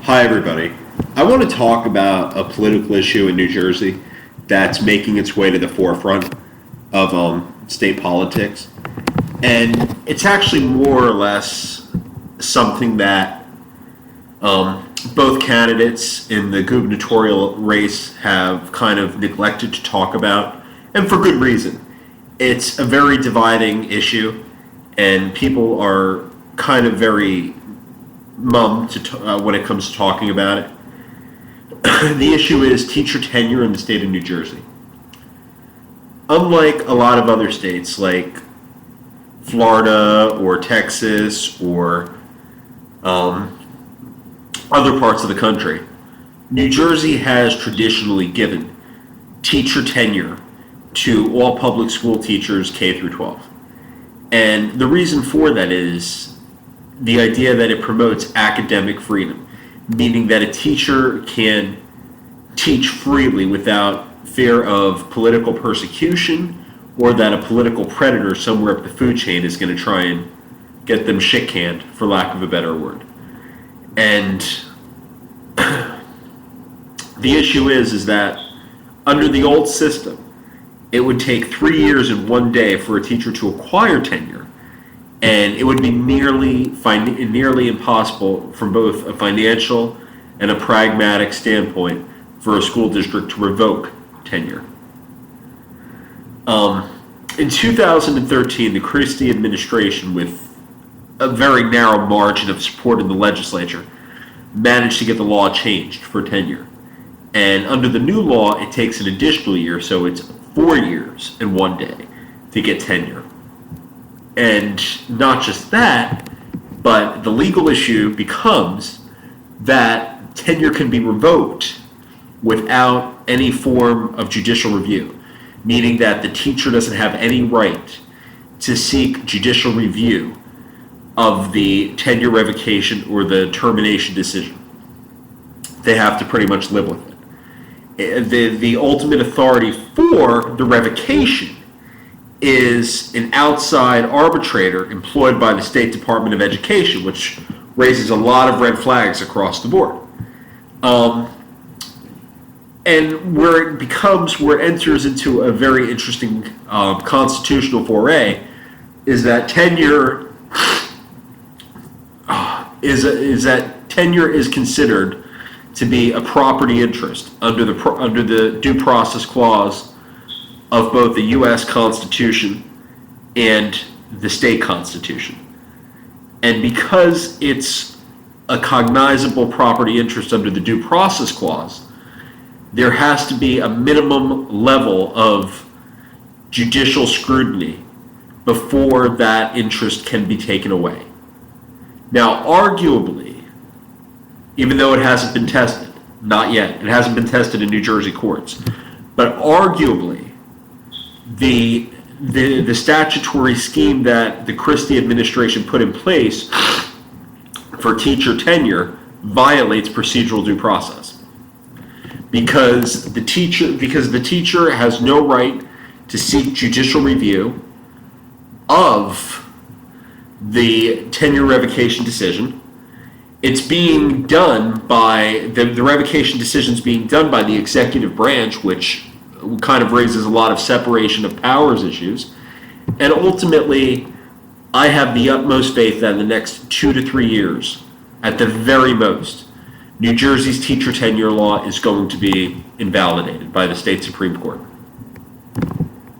Hi, everybody. I want to talk about a political issue in New Jersey that's making its way to the forefront of state politics. And it's actually more or less something that both candidates in the gubernatorial race have kind of neglected to talk about, and for good reason. It's a very dividing issue, and people are kind of very mum when it comes to talking about it. The issue is teacher tenure in the state of New Jersey. Unlike a lot of other states like Florida or Texas or other parts of the country, New Jersey has traditionally given teacher tenure to all public school teachers K through 12. And the reason for that is the idea that it promotes academic freedom, meaning that a teacher can teach freely without fear of political persecution or that a political predator somewhere up the food chain is going to try and get them shit-canned, for lack of a better word. And the issue is that under the old system, it would take 3 years and 1 day for a teacher to acquire tenure, and it would be nearly impossible from both a financial and a pragmatic standpoint for a school district to revoke tenure. In 2013, the Christie administration, with a very narrow margin of support in the legislature, managed to get the law changed for tenure. And under the new law, it takes an additional year, so it's 4 years and 1 day to get tenure. And not just that, but the legal issue becomes that tenure can be revoked without any form of judicial review, meaning that the teacher doesn't have any right to seek judicial review of the tenure revocation or the termination decision. They have to pretty much live with it. The ultimate authority for the revocation is an outside arbitrator employed by the State Department of Education, which raises a lot of red flags across the board. And where it enters into a very interesting constitutional foray is that tenure is considered to be a property interest under the due process clause of both the U.S. Constitution and the state constitution. And because it's a cognizable property interest under the due process clause, there has to be a minimum level of judicial scrutiny before that interest can be taken away. Now, arguably, even though it hasn't been tested, not yet, it hasn't been tested in New Jersey courts, but arguably, the statutory scheme that the Christie administration put in place for teacher tenure violates procedural due process. Because the teacher has no right to seek judicial review of the tenure revocation decision. It's being done by the revocation decisions being done by the executive branch, which kind of raises a lot of separation of powers issues. And ultimately, I have the utmost faith that in the next 2 to 3 years, at the very most, New Jersey's teacher tenure law is going to be invalidated by the state Supreme Court.